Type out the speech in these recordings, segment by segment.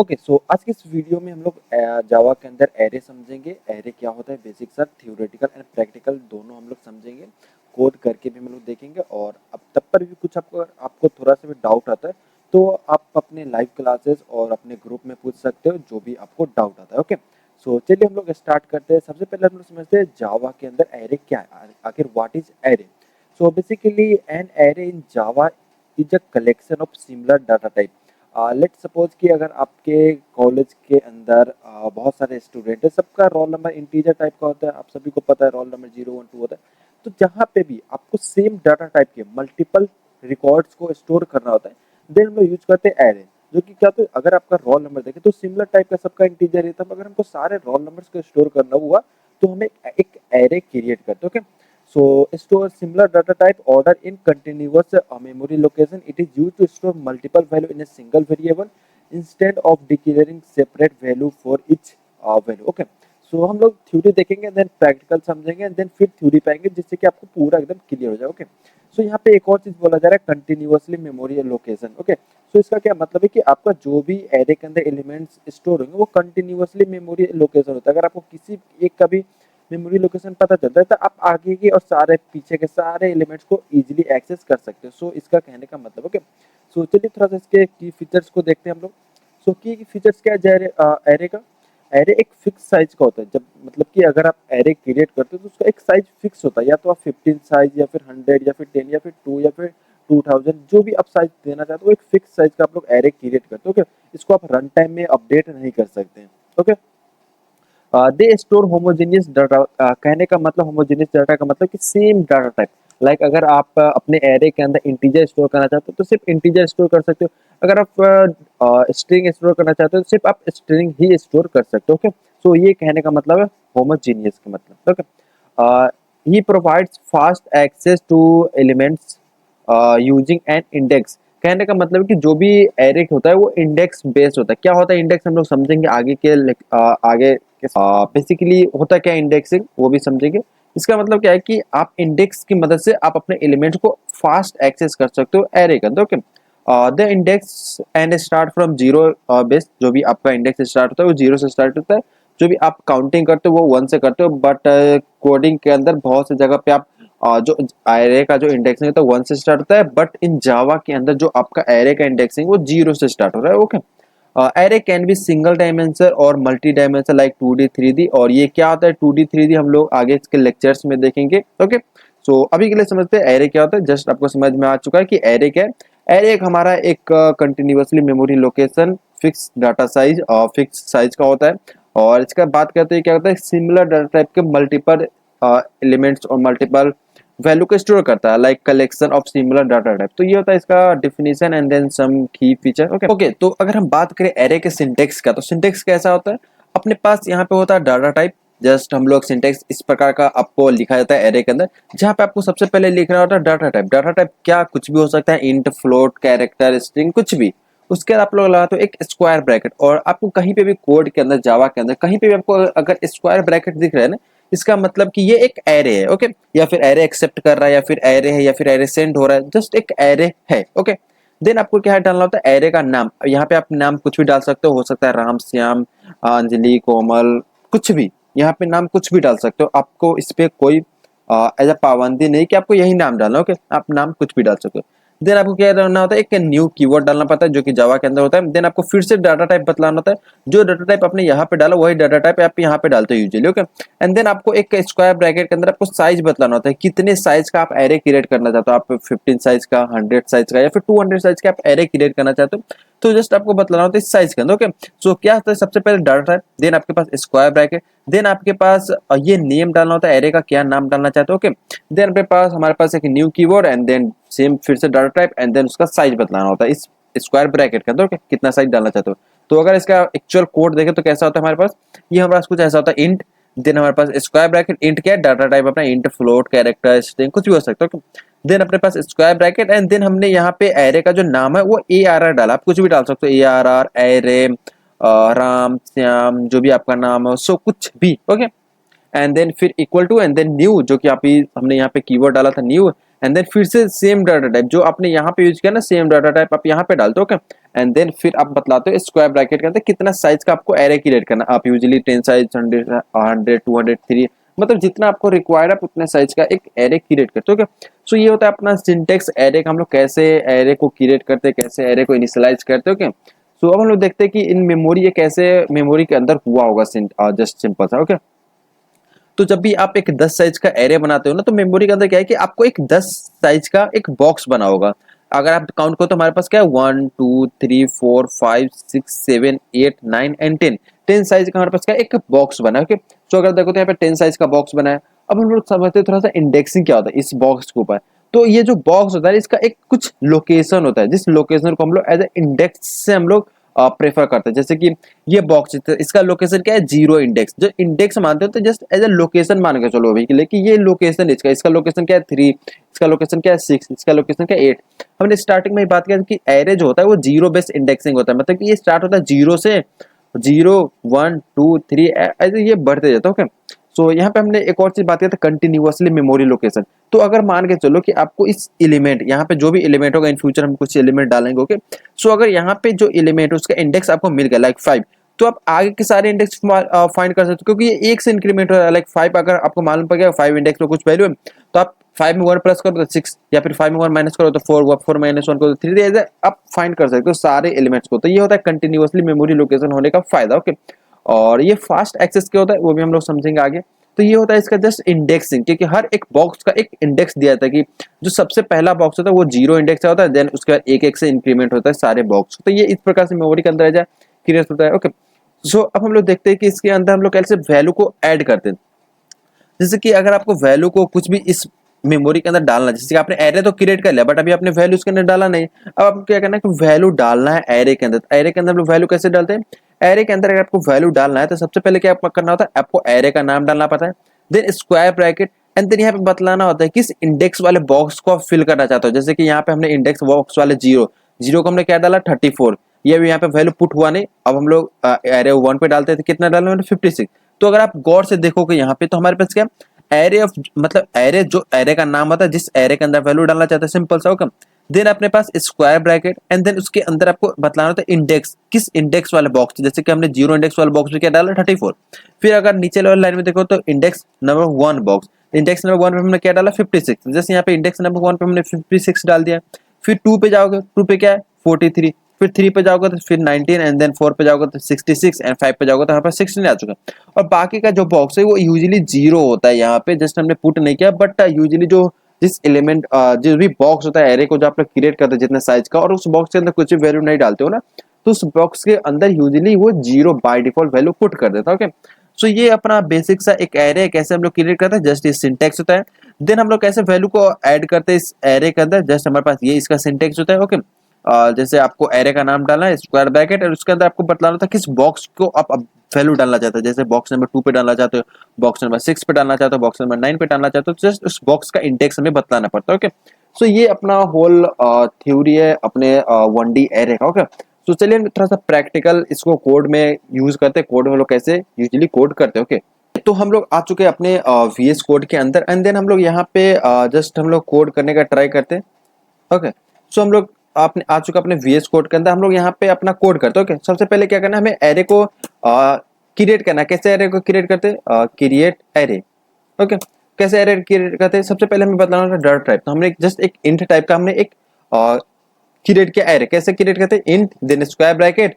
Okay so आज की इस वीडियो में हम लोग जावा के अंदर एरे समझेंगे। एरे क्या होता है, बेसिक सा थ्योरेटिकल एंड प्रैक्टिकल दोनों हम लोग समझेंगे। कोड करके भी हम लोग देखेंगे और अब तब पर भी कुछ आपको थोड़ा सा भी डाउट आता है तो आप अपने लाइव क्लासेस और अपने ग्रुप में पूछ सकते हो जो भी आपको डाउट आता है। ओके सो चलिए हम लोग स्टार्ट करते हैं। सबसे पहले हम लोग समझते हैं जावा के अंदर एरे क्या है, आखिर what is array. So basically an array in Java is a collection of similar data type. Let suppose कि अगर आपके कॉलेज के अंदर बहुत सारे स्टूडेंट है, सबका रोल नंबर इंटीजर टाइप का होता है, आप सभी को पता है रोल नंबर 0 1 2 होता है। तो जहाँ पे भी आपको सेम डाटा टाइप के मल्टीपल रिकॉर्ड्स को स्टोर करना होता है, देन हम लोग यूज करते हैं एरे। जो कि क्या, तो अगर आपका रोल नंबर देखें तो सिमिलर टाइप का सबका इंटीजर है, तब अगर हमको सारे रोल नंबर्स को स्टोर करना हुआ तो हमें एक एरे क्रिएट करते हैं। Okay so store similar data type order in continuous memory location. It is used to store multiple value in a single variable instead of declaring separate value for each value. Okay. सो हम लोग theory देखेंगे, then practical समझेंगे, then फिर theory पाएंगे जिससे कि आपको पूरा एकदम क्लियर हो जाए। ओके सो यहाँ पे एक और चीज बोला जा रहा है, continuously memory location. Okay so इसका क्या मतलब है कि आपका जो भी एरे के अंदर एलिमेंट्स स्टोर होंगे वो कंटिन्यूअसली मेमोरी लोकेशन होता है। अगर आपको किसी एक का भी मेमोरी लोकेशन पता चलता है तो आप आगे के और सारे पीछे के सारे एलिमेंट्स को इजीली एक्सेस कर सकते हो। सो इसका कहने का मतलब ओके। सो चलिए थोड़ा सा इसके की फीचर्स को देखते हैं हम लोग। सो की फीचर्स क्या है एरे का। एरे एक फिक्स साइज का होता है, जब मतलब कि अगर आप एरे क्रिएट करते हो तो उसका एक साइज फिक्स होता है, या तो आप 15 साइज या फिर 100 या फिर 10 या फिर 2 या फिर 2000 जो भी आप साइज देना चाहते हो, एक फिक्स साइज का आप लोग एरे क्रिएट करते हो। ओके इसको आप रन टाइम में अपडेट नहीं कर सकते हैं। Okay they store homogeneous data. कहने का मतलब होमोजेनियस डाटा का मतलब कि सेम डाटा टाइप। लाइक अगर आप अपने एरे के अंदर इंटीजर स्टोर करना चाहते हो तो सिर्फ इंटीजर स्टोर कर सकते हो। अगर आप स्ट्रिंग स्टोर करना चाहते हो तो सिर्फ आप स्ट्रिंग ही स्टोर कर सकते हो। ओके सो ये कहने का मतलब है होमोजेनियस का मतलब। Okay he provides fast access to elements using an index. कहने का मतलब कि जो भी एरे होता है वो इंडेक्स बेस्ड होता है। क्या होता है इंडेक्स हम लोग समझेंगे आगे के आगे बेसिकली होता क्या इंडेक्सिंग वो भी समझेंगे। इसका मतलब क्या है कि आप इंडेक्स की मदद से आप अपने एलिमेंट्स को फास्ट एक्सेस कर सकते हो एरे के अंदर। Okay the index and start from zero base. जो भी आपका इंडेक्स स्टार्ट होता है वो जीरो से स्टार्ट होता है। जो भी आप काउंटिंग करते हो वो वन से करते हो, बट कोडिंग के अंदर बहुत सी जगह पे आप जो एरे का जो इंडेक्सिंग है तो वन से स्टार्ट होता है, बट इन जावा के अंदर जो आपका एरे का इंडेक्सिंग वो जीरो से स्टार्ट हो रहा है। Okay array can be single dimension और multi dimension like 2D 3D। और ये क्या होता है 2D 3D हम लोग आगे इसके लेक्चर्स में देखेंगे। ओके सो अभी के लिए समझते हैं एरे क्या होता है। जस्ट आपको समझ में आ चुका है कि एरे क्या है। एरे एक हमारा एक continuously memory location fix data size और फिक्स साइज का होता है। और इसका बात करते हैं क्या होता है, सिमिलर डाटा टाइप के मल्टीपल एलिमेंट्स और मल्टीपल वैल्यू को स्टोर करता है, like collection of similar data type. तो ये होता है इसका डिफिनेशन एंड देन सम की फीचर। ओके तो अगर हम बात करें एरे के सिंटेक्स का, तो सिंटेक्स कैसा होता है, अपने पास यहाँ पे होता है डाटा टाइप। जस्ट हम लोग सिंटेक्स इस प्रकार का आपको लिखा जाता है एरे के अंदर, जहाँ पे आपको सबसे पहले लिखना होता है डाटा टाइप। डाटा टाइप क्या कुछ भी हो सकता है, इंट फ्लोट कैरेक्टर स्ट्रिंग कुछ भी। उसके बाद आप लोग लगाते हो एक स्क्वायर ब्रैकेट। और आपको कहीं पे भी कोड के अंदर जावा के अंदर कहीं पे भी आपको अगर स्क्वायर ब्रैकेट दिख रहा है ना, इसका मतलब कि ये एक एरे है। ओके या फिर एरे एक्सेप्ट कर रहा है, या फिर एरे है, या फिर एरे सेंड हो रहा है, जस्ट एक एरे है। ओके देन आपको क्या है डालना होता है एरे का नाम। यहाँ पे आप नाम कुछ भी डाल सकते हो सकता है राम श्याम अंजलि कोमल कुछ भी, यहाँ पे नाम कुछ भी डाल सकते हो। आपको इस पे कोई एज पाबंदी नहीं कि आपको यही नाम डालना। ओके आप नाम कुछ भी डाल सकते हो। देन आपको क्या डालना होता है, एक न्यू कीवर्ड डालना पड़ता है जो कि जावा के अंदर होता है। देन आपको फिर से डाटा टाइप बतलाना होता है, जो डाटा टाइप आपने यहाँ पे डाला वही डाटा टाइप आप यहाँ पे डालते हो यूजुअली। ओके एंड देन आपको एक स्क्वायर ब्रैकेट के अंदर आपको साइज बतलाना होता है, कितने साइज का आप एरे क्रिएट करना चाहते हो। आप 15 साइज का, 100 साइज का, या फिर 200 साइज का आप एरे क्रिएट करना चाहते हो, तो जस्ट आपको बतलाना होता है इस साइज के अंदर। ओके सो क्या होता है, सबसे पहले डाटा टाइप, देन आपके पास स्क्वायर ब्रैकेट, देन आपके पास ये नेम डालना होता है, एरे का क्या नाम डालना चाहते हो। ओके देन अपने पास हमारे पास एक new keyword and then same फिर से डाटा टाइप एंड देन उसका साइज बतलाना होता है इस स्क्वायर ब्रैकेट के अंदर। ओके कितना साइज डालना चाहते हो। तो अगर इसका एक्चुअल कोड देखें तो कैसा होता है हमारे पास, ये हमारे पास कुछ ऐसा होता है इंट, देन हमारे पास स्क्वायर ब्रैकेट, इंट क्या है डाटा टाइप अपना, इंट फ्लोट कैरेक्टर स्ट्रिंग कुछ भी हो सकता है। देन अपने पास स्क्वायर ब्रैकेट एंड देन हमने यहाँ पे एरे का जो नाम है वो ARR डाला। आप कुछ भी डाल सकते हो, ARR एरे राम श्याम जो भी आपका नाम है सो कुछ भी। ओके एंड देन फिर equal to and then new, जो कि आप हमने यहाँ पे कीवर्ड डाला था न्यू, एंड देन फिर से सेम डाटा टाइप जो आपने यहाँ पे यूज किया ना सेम डाटा टाइप आप यहाँ पे डालते हो। ओके एंड देन फिर आप बतलाते हो स्क्वायर ब्रैकेट के अंदर कितना साइज का आपको एरे क्रिएट करना। आप यूजुअली 10 साइज, 100, 200, 3, मतलब जितना आपको रिक्वायर्ड है उतने साइज का एक एरे क्रिएट करते हो। ओके, सो ये होता है अपना सिंटेक्स एरे का, हम लोग कैसे एरे को क्रिएट करते हैं, कैसे एरे को इनिशियलाइज करते हैं। ओके, सो अब हम लोग देखते हैं कि इन मेमोरी ये कैसे मेमोरी के अंदर हुआ होगा, जस्ट सिंपल सा। ओके, तो जब भी आप एक 10 साइज का एरे बनाते हो ना, तो मेमोरी के अंदर क्या है कि आपको एक 10 साइज का एक बॉक्स बना होगा। अगर आप काउंट करो तो हमारे पास क्या है, 1 2 3 4 5 6 7 8 9 एंड 10 10 साइज का हमारे पास क्या है, एक बॉक्स बना है। ओके, तो अगर देखो तो यहाँ पे 10 साइज का बॉक्स बना है। अब हम लोग समझते हैं थोड़ा सा इंडेक्सिंग क्या होता है इस बॉक्स के ऊपर। तो ये जो बॉक्स होता है इसका एक कुछ लोकेशन होता है, जिस लोकेशन को हम लोग एज ए इंडेक्स से हम लोग प्रेफर करते हैं। जैसे कि ये बॉक्स, इसका लोकेशन क्या है, 0 इंडेक्स। जो इंडेक्स मानते हो तो जस्ट एज ए लोकेशन मान के चलो अभी के लिए कि ये लोकेशन इसका, इसका लोकेशन क्या है 3, इसका लोकेशन क्या है 6, इसका लोकेशन क्या है 8। हमने स्टार्टिंग में ही बात किया कि एरे जो होता है वो 0 बेस्ड इंडेक्सिंग होता है, मतलब कि ये स्टार्ट होता है 0 से, 0 1 2 3 ऐसे ये बढ़ते जाता है। ओके, सो यहाँ पे हमने एक और चीज बात की थी, कंटिन्यूअसली मेमोरी लोकेशन। तो अगर मान के चलो कि आपको इस एलिमेंट, यहाँ पे जो भी एलिमेंट होगा इन फ्यूचर हम कुछ एलिमेंट डालेंगे। ओके, सो अगर यहाँ पे जो एलिमेंट है उसका इंडेक्स आपको मिल गया लाइक 5, तो आप आगे के सारे इंडेक्स फाइंड कर सकते हो, क्योंकि ये एक से इंक्रीमेंट हो रहा है। लाइक 5 अगर आपको मालूम पड़ गया 5 इंडेक्स में कुछ वैल्यू है, तो आप 5 में 1 प्लस करो तो 6, या फिर 5 में 1 माइनस करो तो 4, 4 माइनस 1 करो तो 3, ऐसे आप फाइंड कर सकते हो सारे एलिमेंट्स को। तो ये होता है कंटिन्यूअसली मेमोरी लोकेशन होने का फायदा। ओके, और ये फास्ट एक्सेस क्या होता है वो भी हम लोग समझेंगे आगे। तो ये होता है इसका जस्ट इंडेक्सिंग, क्योंकि हर एक बॉक्स का एक इंडेक्स दिया जाता है कि जो सबसे पहला बॉक्स होता है वो 0 इंडेक्स होता है, देन उसके बाद एक एक से इंक्रीमेंट होता है सारे बॉक्स। तो ये इस प्रकार से मेमोरी के अंदर क्रिएट होता है। ओके, सो अब हम लोग देखते हैं कि इसके अंदर हम लोग कैसे वैल्यू को ऐड करते हैं। जैसे कि अगर आपको वैल्यू को कुछ भी इस मेमोरी के अंदर डालना है, जैसे कि आपने एरे तो क्रिएट कर लिया बट अभी आपने वैल्यू उसके अंदर डाला नहीं। अब आपको क्या करना है कि वैल्यू डालना है एरे के अंदर। एरे के अंदर हम लोग वैल्यू कैसे डालते हैं, एरे के अंदर अगर आपको वैल्यू डालना है तो सबसे पहले क्या करना होता है, आपको एरे का नाम डालना पड़ता है, then square bracket, and then यहाँ पे बतलाना होता है किस इंडेक्स वाले बॉक्स को आप फिल करना चाहते हो। जैसे कि यहाँ पे हमने इंडेक्स बॉक्स वाले 0 को हमने क्या डाला 34, ये भी यहाँ पे वैल्यू पुट हुआ नहीं। अब हम लोग एरे 1 पे डालते थे, कितना डालना है 56। तो अगर आप गौर से देखोगे यहाँ पे तो हमारे पास क्या एरे ऑफ, मतलब एरे जो एरे का नाम होता है जिस एरे के अंदर वैल्यू डालना चाहते हैं, सिंपल सा होगा। देन अपने पास स्क्वायर ब्रैकेट, एंड देन उसके अंदर आपको बतलाना होता है इंडेक्स, किस इंडेक्स वाले बॉक्स, जैसे कि हमने 0 इंडेक्स वाले बॉक्स में क्या डाला 34। फिर अगर नीचे लेवल लाइन में देखो तो index number 1 box, index number 1 पे हमने क्या डाला 56, जैसे यहाँ पे इंडेक्स नंबर 1 पे हमने 56 डाल दिया। फिर 2 पे जाओगे, 2 पे क्या है 43, फिर 3 पे जाओगे तो फिर 19, एंड देन 4 पे जाओगे तो 66, एंड 5 पे जाओगे तो यहाँ पर 16 आ चुका है। और बाकी का जो बॉक्स है वो यूजुअली 0 होता है, यहाँ पे जस्ट हमने पुट नहीं किया, बट यूजुअली जो जिस एलिमेंट जो भी बॉक्स होता है एरे को जो आप लोग क्रिएट करते हैं जितने साइज का, और उस बॉक्स के अंदर कुछ भी वैल्यू नहीं डालते हो ना, तो उस बॉक्स के अंदर यूजुअली वो 0 बाय डिफॉल्ट वैल्यू पुट कर देता है। ओके, सो ये अपना बेसिक सा एक एरे कैसे हम लोग क्रिएट करते हैं, जस्ट ये सिंटेक्स होता है। देन हम लोग कैसे वैल्यू को ऐड करते हैं इस एरे के अंदर, जस्ट हमारे पास ये इसका सिंटेक्स होता है। ओके, जैसे आपको एरे का नाम डालना है स्क्वायर ब्रैकेट, और उसके अंदर आपको बतलाना था किस बॉक्स को आप वैल्यू डालना चाहते हैं। जैसे बॉक्स नंबर 2 पे डालना चाहते हो, बॉक्स नंबर 6 पे डालना चाहते हो, बॉक्स नंबर 9 पे डालना चाहते हो, जस्ट उस बॉक्स का इंडेक्स हमें बतलाना पड़ता है। ओके, सो ये अपना होल थ्योरी है अपने 1D एरे का। ओके, तो चलिए हम थोड़ा सा प्रैक्टिकल इसको कोड में यूज करते हैं, कोड में लोग कैसे यूजुअली कोड करते हैं। ओके, तो हम लोग आ चुके हैं अपने VS कोड के अंदर, एंड देन हम लोग यहाँ पे जस्ट हम लोग कोड करने का ट्राई करते हैं। ओके, सो हम लोग आपने आ चुका अपने VS कोड के अंदर, हम लोग यहाँ पे अपना कोड करते हैं। ओके, सबसे पहले क्या करना है, हमें एरे को क्रिएट करना है। कैसे एरे को क्रिएट करते हैं, क्रिएट एरे। ओके, कैसे एरे क्रिएट करते हैं, सबसे पहले हमें बताना होगा डॉट टाइप। तो हमने जस्ट एक इंट टाइप का हमने एक क्रिएट किया एरे। कैसे क्रिएट करते हैं, int then square bracket,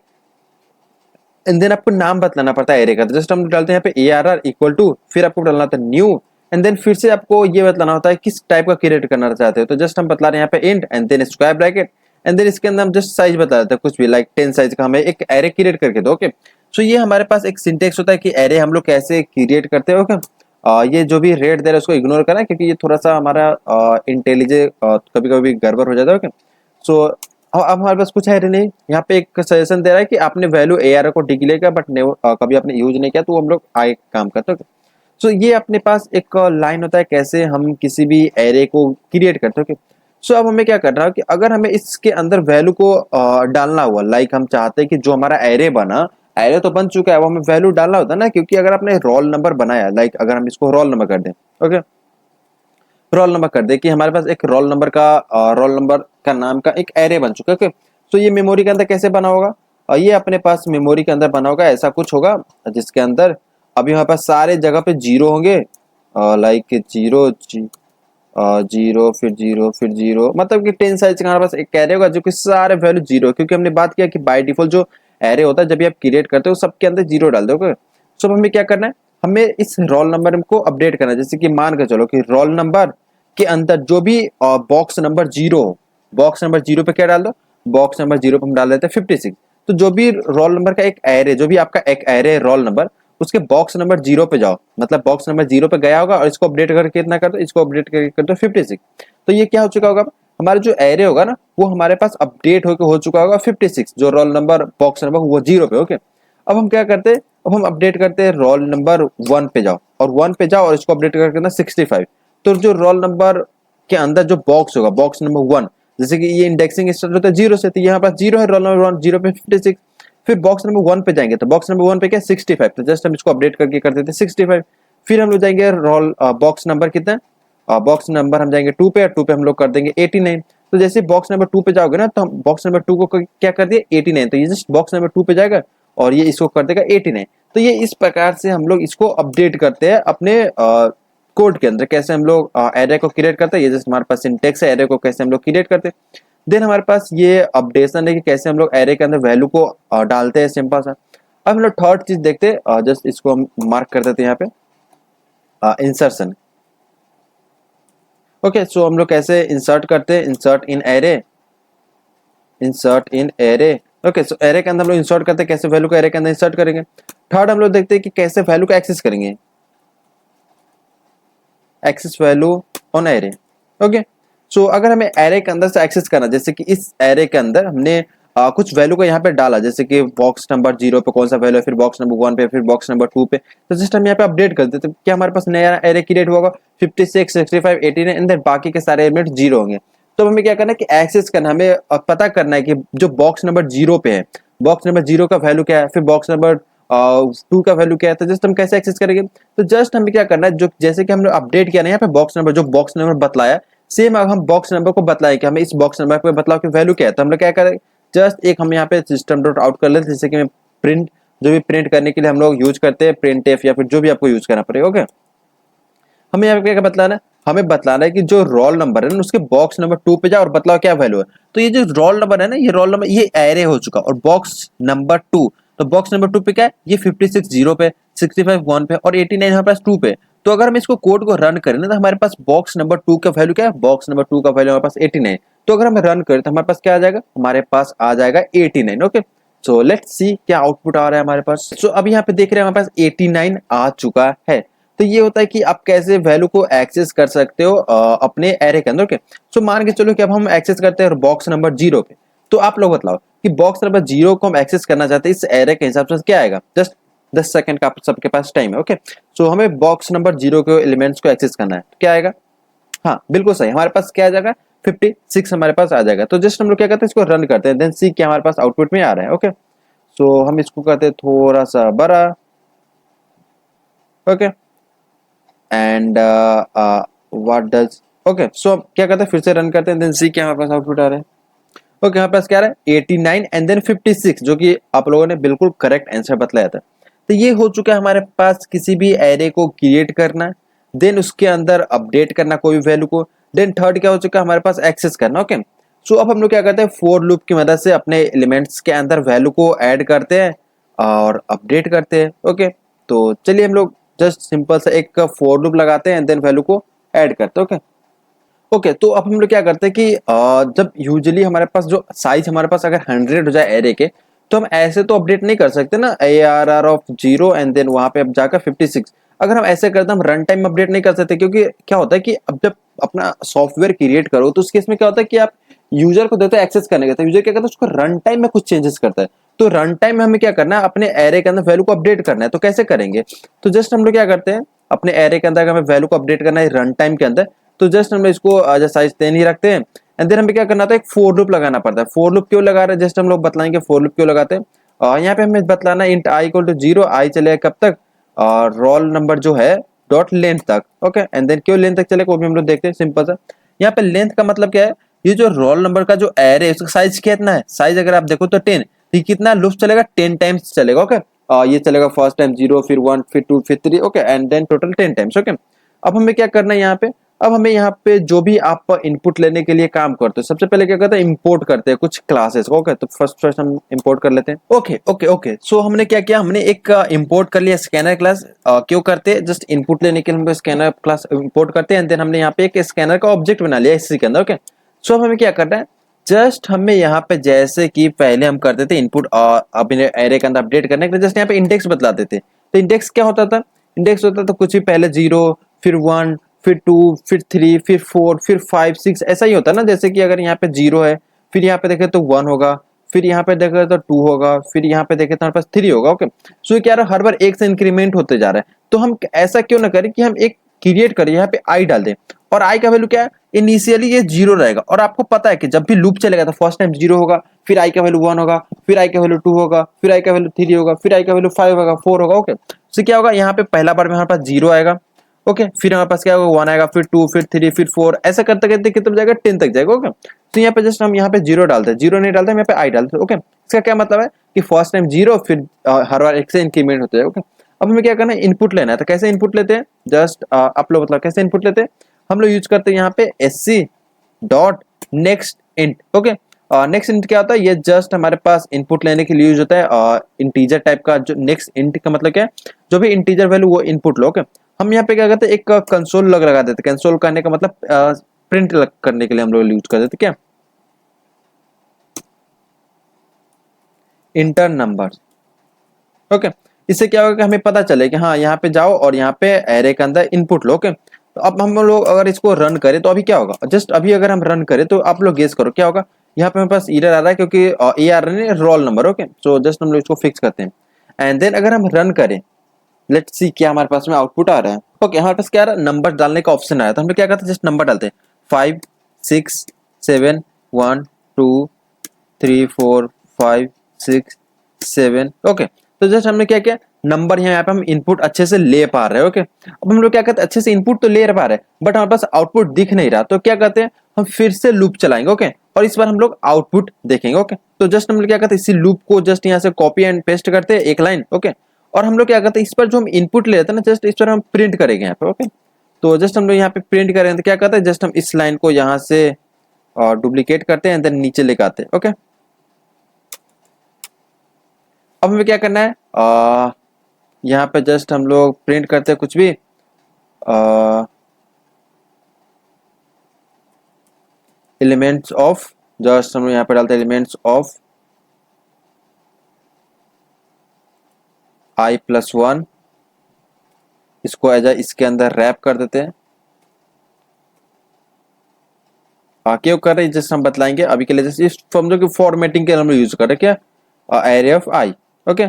and then आपको नाम बतलाना पड़ता है एरे का। तो जस्ट हम डालते हैं यहाँ पे ARR इक्वल टू, फिर आपको डालना होता है न्यू, एंड देन फिर से आपको ये बतलाना होता है किस टाइप का क्रिएट करना चाहते हो। तो जस्ट हम बतला रहे हैं यहाँ पे int, and then square bracket, and then इसके अंदर हम जस्ट साइज बता देते हैं कुछ भी, लाइक 10 साइज का हमें एक एरे क्रिएट करके दो। ओके, सो ये हमारे पास एक सिंटेक्स होता है कि एरे हम लोग कैसे क्रिएट करते हैं। ओके, ये जो भी रेट दे रहा है उसको इग्नोर करना, क्योंकि ये थोड़ा सा हमारा इंटेलिजेंस कभी कभी गड़बड़ हो जाता है। ओके, सो अब हमारे पास कुछ है नहीं। यहाँ पे एक सजेशन दे रहा है कि आपने वैल्यू ARR को डिक्लेयर किया बट कभी आपने यूज नहीं किया, तो हम लोग आगे काम करते हैं। सो ये अपने पास एक लाइन होता है कैसे हम किसी भी एरे को क्रिएट करते हैं। सो अब हमें क्या करना है कि अगर हमें इसके अंदर वैल्यू को डालना हुआ, लाइक हम चाहते हैं कि जो हमारा एरे बना, एरे तो बन चुका है, अब हमें वैल्यू डालना होता है ना, क्योंकि अगर आपने रोल नंबर बनाया, लाइक अगर हम इसको रोल नंबर कर दें। ओके, रोल नंबर कर दे कि हमारे पास एक रोल नंबर का नाम का एक एरे बन चुका है। ओके, तो ये मेमोरी के अंदर कैसे बना होगा, और ये अपने पास मेमोरी के अंदर बना होगा, ऐसा कुछ होगा जिसके अंदर अभी हमारे पास सारे जगह पे जीरो होंगे, लाइक जीरो जीरो फिर जीरो फिर जीरो, मतलब कि 10 साइज का हमारे पास एक एरे होगा जो कि सारे वैल्यू जीरो, क्योंकि हमने बात किया कि बाय डिफॉल्ट जो एरे होता है जब भी आप क्रिएट करते हो सबके अंदर जीरो डाल दोगे। सो हमें क्या करना है, हमें इस रोल नंबर को अपडेट करना है। जैसे कि मान के चलो कि रोल नंबर के अंदर जो भी बॉक्स नंबर जीरो हो, बॉक्स नंबर जीरो पे क्या डाल दो, बॉक्स नंबर जीरो पे हम डाल देते हैं 56। तो जो भी रोल नंबर का एक एरे, जो भी आपका एक एरे रोल नंबर, उसके बॉक्स नंबर जीरो पे जाओ, मतलब बॉक्स नंबर जीरो पे गया होगा और इसको अपडेट करके कितना कर दो, इसको अपडेट करके कर दो 56। तो ये क्या हो चुका होगा, हमारा जो एरे होगा ना वो हमारे पास अपडेट होकर हो चुका होगा 56, जो रोल नंबर बॉक्स नंबर वो जीरो पे। ओके, अब हम क्या करते हैं, अब हम अपडेट करते हैं रोल नंबर वन पे जाओ, और वन पे जाओ और इसको अपडेट करके ना 65। तो जो रोल नंबर के अंदर जो बॉक्स होगा, बॉक्स नंबर वन, जैसे कि ये इंडेक्सिंग स्टार्ट होता है जीरो से, तो यहाँ पास जीरो है, रोल नंबर वन जीरो पे 56। फिर बॉक्स नंबर वन पे जाएंगे, तो बॉक्स नंबर वन पे क्या 65, तो जस्ट हम इसको अपडेट करके कर देते 65। फिर हम लोग जाएंगे रोल बॉक्स नंबर कितना, बॉक्स नंबर हम जाएंगे टू पे, और टू पे हम लोग कर देंगे 89। तो जैसे बॉक्स नंबर टू पे जाओगे ना, तो हम बॉक्स नंबर टू को क्या कर दिए 89, तो ये जस्ट बॉक्स नंबर टू पे जाएगा और ये इसको कर देगा 89। तो ये इस प्रकार से हम लोग इसको अपडेट करते हैं अपने कोड के अंदर। कैसे हम लोग एरे को क्रिएट करते हैं, ये जस्ट हमारे पास सिंटेक्स है, एरे को कैसे हम लोग क्रिएट करते हैं। देन हमारे पास ये अपडेशन है कि कैसे हम लोग एरे के अंदर वैल्यू को डालते हैं, सिंपल सा। अब हम लोग थर्ड चीज देखते हैं, जस्ट इसको हम मार्क कर देते हैं यहाँ पे, इंसर्शन। ओके, सो हम लोग कैसे इंसर्ट करते हैं, इंसर्ट इन एरे, इंसर्ट इन एरे। ओके, सो एरे के अंदर हम लोग इंसर्ट करते हैं, कैसे वैल्यू को एरे के अंदर इंसर्ट करेंगे। थर्ड हम लोग देखते हैं कि कैसे वैल्यू को एक्सेस करेंगे, access value on array. Okay, so अगर हमें एरे के अंदर से एक्सेस करना, जैसे कि इस एरे के अंदर हमने कुछ वैल्यू को यहाँ पे डाला, जैसे कि बॉक्स नंबर जीरो पे कौन सा वैल्यू है, फिर बॉक्स नंबर वन पे, फिर बॉक्स नंबर टू पे, तो जस्ट हम यहाँ पे अपडेट कर देते, तो क्या हमारे पास नया एरे क्रिएट होगा 56 65 89, एंड देन बाकी के सारे एलिमेंट जीरो होंगे। तो हमें क्या करना है कि एक्सेस करना, हमें पता करना है कि जो बॉक्स नंबर जीरो पे है, बॉक्स नंबर जीरो का वैल्यू क्या है, फिर बॉक्स नंबर टू का वैल्यू क्या है, तो जस्ट हम कैसे एक्सेस करेंगे। तो जस्ट हमें क्या करना है, जो जैसे कि हमने अपडेट किया ना यहाँ पे बॉक्स नंबर, जो बॉक्स नंबर बतलाया, सेम अब हम बॉक्स नंबर को बतलाएं कि हमें इस बॉक्स नंबर पे बतलाओ कि वैल्यू क्या है। तो हम लोग क्या करें, जस्ट एक हम यहाँ पे सिस्टम डॉट आउट कर लेते हैं, जैसे कि प्रिंट, जो भी प्रिंट करने के लिए हम लोग यूज करते हैं प्रिंट एफ, या फिर जो भी आपको यूज करना पड़ेगा। ओके, हमें यहाँ पे क्या बतलाना है, हमें बतलाना है कि जो रोल नंबर है ना उसके बॉक्स नंबर टू पे जाओ और बतलाओ क्या वैल्यू है। तो ये जो रोल नंबर है ना, ये रोल नंबर ये एरे हो चुका, और बॉक्स नंबर टू, तो बॉक्स नंबर टू पे क्या है, ये 56 जीरो पे, 65 वन पे, और 89 हमारे पास टू पे। तो अगर हम इसको कोड को रन करें ना, तो हमारे पास बॉक्स नंबर टू का वैल्यू क्या है, बॉक्स नंबर टू का वैल्यू हमारे पास 89। तो अगर हम रन करें तो हमारे पास क्या आ जाएगा, हमारे पास आ जाएगा 89। ओके, सो लेट्स सी क्या आउटपुट आ रहा है हमारे पास। सो अब यहाँ पे देख रहे हैं हमारे पास 89 आ चुका है। तो ये होता है कि आप कैसे वैल्यू को एक्सेस कर सकते हो अपने एरे के अंदर। ओके, सो मान के चलो कि अब हम एक्सेस करते हैं बॉक्स नंबर जीरो पे। तो आप लोग बताओ कि बॉक्स नंबर जीरो को हम एक्सेस करना चाहते हैं, इस एरे के हिसाब से क्या आएगा। जस्ट 10 सेकंड का सबके पास टाइम है। ओके, सो हमें बॉक्स नंबर जीरो के एलिमेंट्स को एक्सेस करना है, तो क्या आएगा, हाँ बिल्कुल सही, हमारे पास क्या आ जाएगा 56 हमारे पास आ जाएगा। तो जस्ट हम लोग क्या करते हैं, इसको रन करते हैं, देन सी क्या हमारे पास आउटपुट में आ रहा है। ओके, सो हम इसको करते हैं थोड़ा सा बड़ा। Okay, and what does, okay, so क्या करते हैं, फिर से रन करते हैं, देन सी क्या हमारे पास आउटपुट आ रहा है। ओके, हमारे पास क्या आ रहा है 89 एंड देन 56, जो कि आप लोगों ने बिल्कुल करेक्ट आंसर बतलाया था। तो ये हो चुका है हमारे पास किसी भी एरे को क्रिएट करना, देन उसके अंदर अपडेट करना कोई भी वैल्यू को, देन थर्ड क्या हो चुका है हमारे पास एक्सेस करना। ओके, सो अब हम लोग क्या करते हैं, फोर लूप की मदद से अपने एलिमेंट्स के अंदर वैल्यू को ऐड करते हैं और अपडेट करते हैं। ओके, तो चलिए हम लोग जस्ट सिंपल सा एक फोर लूप लगाते हैं, देन वैल्यू को ऐड करते हैं। ओके, ओके, तो अब हम लोग क्या करते हैं कि जब यूजुअली हमारे पास जो साइज हमारे पास अगर 100 हो जाए एरे के, तो हम ऐसे तो अपडेट नहीं कर सकते ना, ARR of zero and then वहां पे अब जाकर 56। अगर हम ऐसे करते हम रन टाइम अपडेट नहीं कर सकते, क्योंकि क्या होता है कि अब जब अपना सॉफ्टवेयर क्रिएट करो तो उस केस में क्या होता है कि आप यूजर को देते हो एक्सेस करने का, तो यूजर क्या करता है उसको रन टाइम में कुछ चेंजेस करता है। तो रन टाइम में हमें क्या करना है, अपने एरे के अंदर वैल्यू को अपडेट करना है। तो कैसे करेंगे, तो जस्ट हम लोग क्या करते हैं, अपने एरे के अंदर हमें वैल्यू को अपडेट करना है रन टाइम के अंदर, तो जस्ट हम इसको साइज 10 ही रखते हैं, एंड देन हमें क्या करना था, एक फोर लूप लगाना पड़ता है। फोर लूप क्यों लगा रहे हैं, जस्ट हम लोग बतलाएंगे फोर लूप क्यों लगाते हैं। यहाँ पे हमें बतलाना int I equal to zero, I चलेगा कब तक, और रोल नंबर जो है डॉट लेंथ तक। ओके, एंड देन क्यों लेंथ तक चलेगा वो भी हम लोग देखते हैं, सिंपल सा। यहाँ पे लेंथ का मतलब क्या है, ये जो रोल नंबर का जो एरे है उसका साइज कितना है, साइज अगर आप देखो तो 10, ये कितना लूप चलेगा, 10 टाइम्स चलेगा। ओके, ये चलेगा फर्स्ट टाइम 0, फिर 1, फिर 2, फिर 3, okay, and then total 10 times. Okay, अब हमें क्या करना है यहाँ पे, अब हमें यहाँ पे जो भी आप इनपुट लेने के लिए काम करते हो, सबसे पहले क्या करते हैं, इंपोर्ट करते हैं कुछ क्लासेस। ओके, तो फर्स्ट हम इंपोर्ट कर लेते हैं। ओके ओके ओके, सो हमने क्या किया, हमने एक इंपोर्ट कर लिया स्कैनर क्लास। क्यों करते हैं, जस्ट इनपुट लेने के लिए हम स्कैनर क्लास इंपोर्ट करते हैं, एंड देन हमने यहाँ पे एक स्कैनर का ऑब्जेक्ट बना लिया इसी के अंदर। ओके, सो अब हमें क्या करना है, जस्ट हमें यहाँ पे जैसे कि पहले हम करते थे इनपुट अब एरे के अंदर अपडेट करने के लिए जस्ट यहाँ पे इंडेक्स बतलाते थे। तो इंडेक्स क्या होता था, इंडेक्स होता था कुछ भी, पहले 0, फिर 1, फिर 2, फिर 3, फिर 4, फिर 5, 6, ऐसा ही होता है ना। जैसे कि अगर यहाँ पे 0 है, फिर यहाँ पे देखे तो 1 होगा, फिर यहाँ पे देखे तो 2 होगा, फिर यहाँ पे देखे तो हमारे पास 3 होगा। ओके, सो क्या रहा, हर बार एक से इंक्रीमेंट होते जा रहा है। तो हम ऐसा क्यों ना करें कि हम एक क्रिएट करें, यहाँ पे आई डाल दें, और आई का वैल्यू क्या है, इनिशियली ये 0 रहेगा। और आपको पता है कि जब भी लूप चलेगा तो फर्स्ट टाइम 0 होगा, फिर आई का वैल्यू 1 होगा, फिर आई का वैल्यू 2 होगा, फिर आई का वैल्यू 3 होगा, फिर आई का वैल्यू 5 होगा, 4 होगा। ओके, सो क्या होगा, यहाँ पे पहला बार में हमारे पास 0 आएगा। ओके, फिर हमारे पास क्या होगा, 1 आएगा, फिर 2, फिर 3, फिर 4, ऐसा करते करते कितना जाएगा, 10 तक जाएगा। ओके, तो यहाँ पे जस्ट हम यहाँ पे 0 डालते हैं, 0 नहीं डालते हम यहाँ पे आई डालते हैं। ओके, इसका क्या मतलब है कि फर्स्ट टाइम 0, फिर हर बार एक से इंक्रीमेंट होते हैं। ओके, अब हमें क्या करना है, इनपुट लेना है। तो कैसे इनपुट लेते हैं, जस्ट आप लोग मतलब कैसे इनपुट लेते हैं, हम लोग यूज करते हैं यहाँ पे sc dot next int. Okay, next int क्या होता है, ये जस्ट हमारे पास इनपुट लेने के लिए यूज होता है। इंटीजर टाइप का जो नेक्स्ट इंट का मतलब क्या है, जो भी इंटीजर वैल्यू वो इनपुट लो। ओके, हम यहाँ पे क्या करते हैं, एक कंसोल लगा देते हैं। कंसोल करने का मतलब प्रिंट करने के लिए हम लोग यूज कर देते क्या, इंटर नंबर। ओके, इससे क्या होगा कि हमें पता चले कि हाँ यहाँ पे जाओ और यहाँ पे एरे के अंदर इनपुट लो। ओके, तो अब हम लोग अगर इसको रन करें तो अभी क्या होगा, जस्ट अभी अगर हम रन करें तो आप लोग गेस करो क्या होगा। यहाँ पे हमारे पास एरर आ रहा है क्योंकि ए आ रहा है roll number. Okay, so just हम लोग इसको फिक्स करते हैं, एंड देन अगर हम रन करें, लेट्स सी क्या हमारे पास में आउटपुट आ रहा है। ओके, हमारे पास क्या आ रहा है, नंबर डालने का ऑप्शन आया, तो हम लोग क्या करते हैं, जस्ट नंबर डालते हैं 5, 6, 7, 1, 2, 3, 4, 5, 6, 7। ओके, तो जस्ट हमने क्या किया, नंबर यहाँ पे हम इनपुट अच्छे से ले पा रहे हैं। ओके, अब हम लोग क्या करते हैं, अच्छे से इनपुट तो ले पा रहे हैं बट हमारे पास आउटपुट दिख नहीं रहा, तो क्या करते हैं, हम फिर से लूप चलाएंगे। ओके, और इस बार हम लोग आउटपुट देखेंगे। ओके, तो जस्ट हम लोग क्या करते हैं, इसी लूप को जस्ट यहाँ से कॉपी एंड पेस्ट करते हैं एक लाइन। ओके, और हम लोग क्या करते हैं, इस पर जो हम इनपुट ले लेते हैं ना, जस्ट इस पर हम प्रिंट करेंगे यहाँ पे। ओके, तो जस्ट हम लोग यहाँ पे प्रिंट करेंगे तो क्या करते हैं, जस्ट हम इस लाइन को यहाँ से डुप्लीकेट करते हैं, देन नीचे लेके आते हैं। ओके, अब हमें क्या करना है, यहाँ पे जस्ट हम लोग प्रिंट करते हैं कुछ भी, एलिमेंट्स ऑफ, जस्ट हम लोग यहाँ पे डालते हैं एलिमेंट्स ऑफ i+1, इसको एज इसके अंदर रैप कर देते हैं। क्यों कर रहे हैं जस्ट हम बतलाएंगे, अभी के लिए जस्ट इस समझो कि फॉर्मेटिंग के लिए हम लोग यूज कर रहे हैं क्या, array of I. Okay,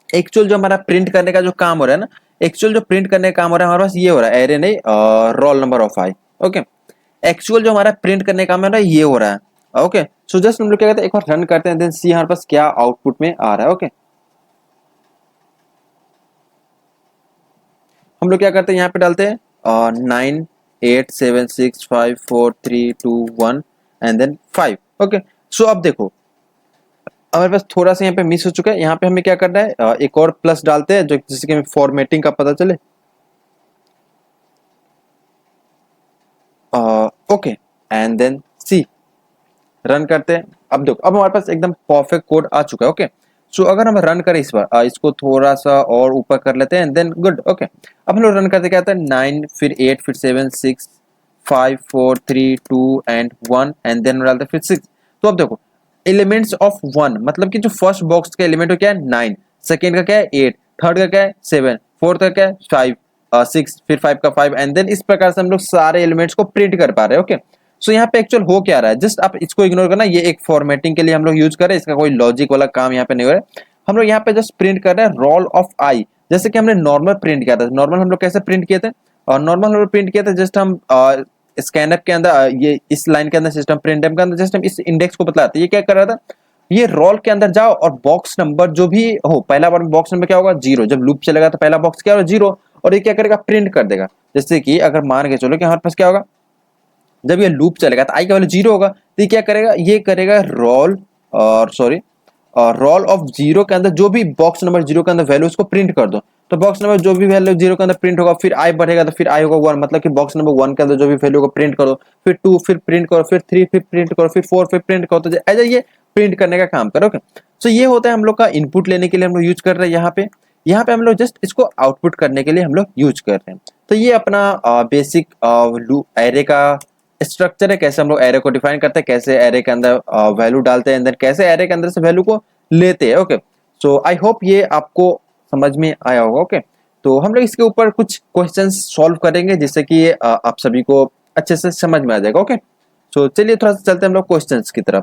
actual जो हमारा प्रिंट करने का जो काम हो रहा है ना, एक्चुअल जो प्रिंट करने का काम हो रहा है हमारे पास ये हो रहा है, एरे नहीं, roll number of I. Okay, actual जो हमारा प्रिंट करने का काम है ना ये हो रहा है। ओके, सो जस्ट हम लोग क्या करते हैं, एक बार रन करते हैं, देन सी हमारे पास क्या आउटपुट में आ रहा है। ओके, हम लोग क्या करते हैं, यहाँ पे डालते हैं 9, 8, 7, 6, 5, 4, 3, 2, 1 एंड देन 5। ओके, सो अब देखो हमारे पास थोड़ा सा यहाँ पे मिस हो चुका है, यहाँ पे हमें क्या करना है, एक और प्लस डालते हैं जो जिससे कि हमें फॉर्मेटिंग का पता चले। Okay, and then C run करते हैं। अब देखो अब हमारे पास एकदम परफेक्ट कोड आ चुका है। ओके, सो अगर हम रन करें इस बार, इसको थोड़ा सा और ऊपर कर लेते हैं, देन गुड। ओके, अब हम लोग रन करते क्या आता है, 9, फिर 8, फिर 7, 6, 5, 4, 3, 2 एंड 1 एंड देन डालते हैं फिर 6। तो अब देखो एलिमेंट्स ऑफ 1 मतलब कि जो फर्स्ट बॉक्स का एलिमेंट क्या है 9, सेकेंड का क्या है 8, थर्ड का क्या है 7, फोर्थ का क्या है 5, 6, फिर 5 का 5 एंड देन इस प्रकार से हम लोग सारे एलिमेंट्स को प्रिंट कर पा रहे हैं। ओके, सो यहाँ पे एक्चुअल हो क्या रहा है, जस्ट आप इसको इग्नोर करना, ये एक फॉर्मेटिंग के लिए हम लोग यूज कर रहे हैं, इसका कोई लॉजिक वाला काम यहाँ पे नहीं हो रहा है। हम लोग यहाँ पे जस्ट प्रिंट कर रहे हैं रोल ऑफ आई, जैसे कि हमने नॉर्मल प्रिंट किया था। नॉर्मल हम लोग कैसे प्रिंट किए थे, और नॉर्मल हम लोग प्रिंट किए थे जस्ट हम स्कैनर के अंदर ये इस लाइन के अंदर सिस्टम प्रिंट के अंदर जस्ट हम इस इंडेक्स को बतलाते, ये क्या कर रहा था, ये रोल के अंदर जाओ और बॉक्स नंबर जो भी हो, पहला बार में बॉक्स नंबर क्या होगा 0, जब लूप चलेगा तो पहला बॉक्स क्या होगा 0, और ये क्या करेगा प्रिंट कर देगा। जैसे कि अगर मान के चलो कि हमारे पास क्या होगा जब ये लूप चलेगा तो आई का वैल्यू 0 होगा, तो ये क्या करेगा, ये करेगा रोल और सॉरी रोल ऑफ 0 के अंदर जो भी बॉक्स नंबर 0 के अंदर वैल्यू उसको प्रिंट कर दो। तो बॉक्स नंबर जो भी वैल्यू 0 के अंदर प्रिंट होगा, फिर आई बढ़ेगा तो फिर आई होगा 1, मतलब कि बॉक्स नंबर 1 के अंदर जो भी वैल्यू को प्रिंट करो, फिर 2 फिर प्रिंट करो, फिर 3 फिर प्रिंट करो, फिर 4 फिर प्रिंट करो, तो ऐसा ये प्रिंट करने का काम करो। ओके, सो ये होता है हम लोग का इनपुट लेने के लिए हम लोग यूज कर रहे हैं यहाँ पे हम लोग जस्ट इसको आउटपुट करने के लिए हम लोग यूज कर रहे हैं। तो ये अपना बेसिक एरे का स्ट्रक्चर है, कैसे हम लोग एरे को डिफाइन करते हैं, कैसे एरे के अंदर वैल्यू डालते हैं, देन कैसे एरे के अंदर से वैल्यू को लेते हैं। ओके, सो आई होप ये आपको समझ में आया होगा। ओके, तो हम लोग इसके ऊपर कुछ क्वेश्चंस सॉल्व करेंगे जिससे कि आप सभी को अच्छे से समझ में आ जाएगा। ओके, सो चलिए थोड़ा सा चलते हैं हम लोग क्वेश्चंस की तरफ।